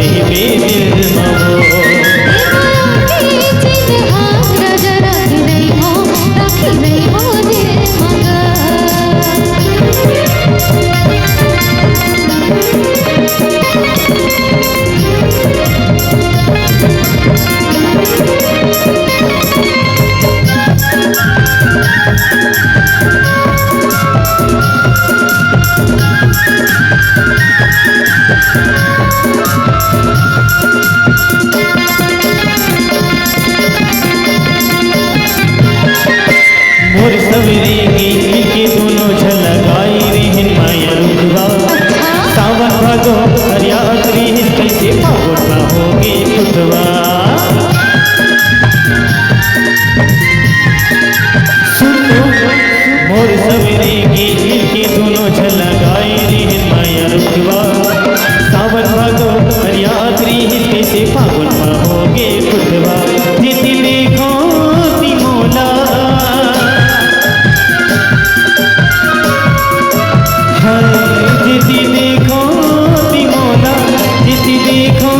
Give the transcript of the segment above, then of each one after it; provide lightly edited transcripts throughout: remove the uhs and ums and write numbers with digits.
रहिबे दिल मगो राजा राखी रही हो दिल मगा मोर सवेरे की के दोनों झलकाई रिहिन माया रुतवा सावन भादो हरियात रिहिन कैसे फागुन में होगी पुतवा सुनो मोर सवेरे की के दोनों झलकाई रिहिन माया रुतवा सावन भादो हरियात रिहिन कैसे फागुन में होगी पुतवा दीदी देखो ती मोला जिति देखो तिमोला जिति देखो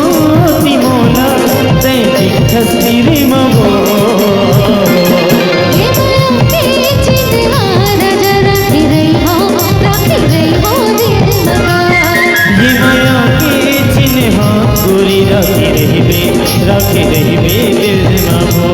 तिमोला तैती खस्ती मगो ये माया के चिन्ह गोरी राखी रहिबे दिल मगो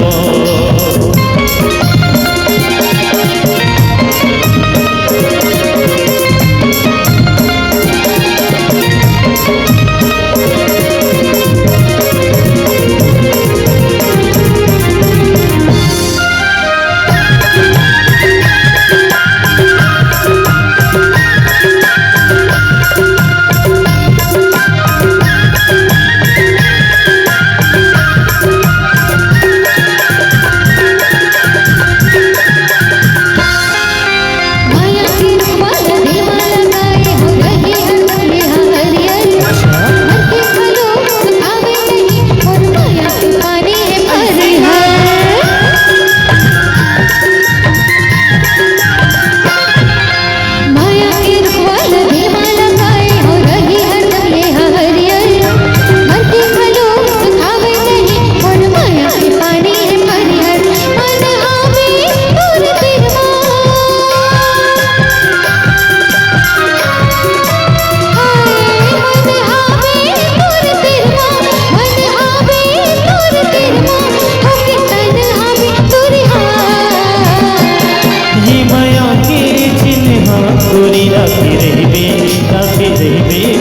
गोरी राखी रहिबे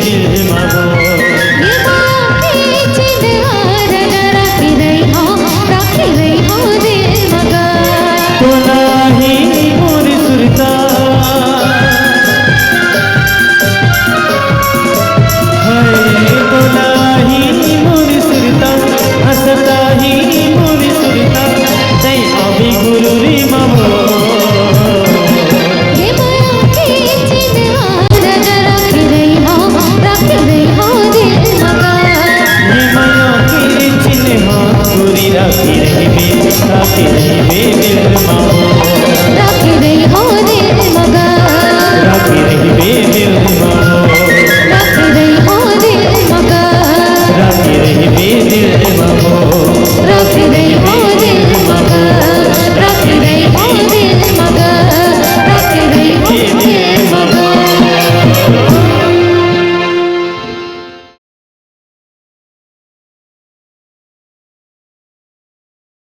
दिल मगो तो नाही मोर सुरता तो नाही मोर सुरता हंसता ही मोर सुरता तै अभी गुरु रे मगो राखी रहिबे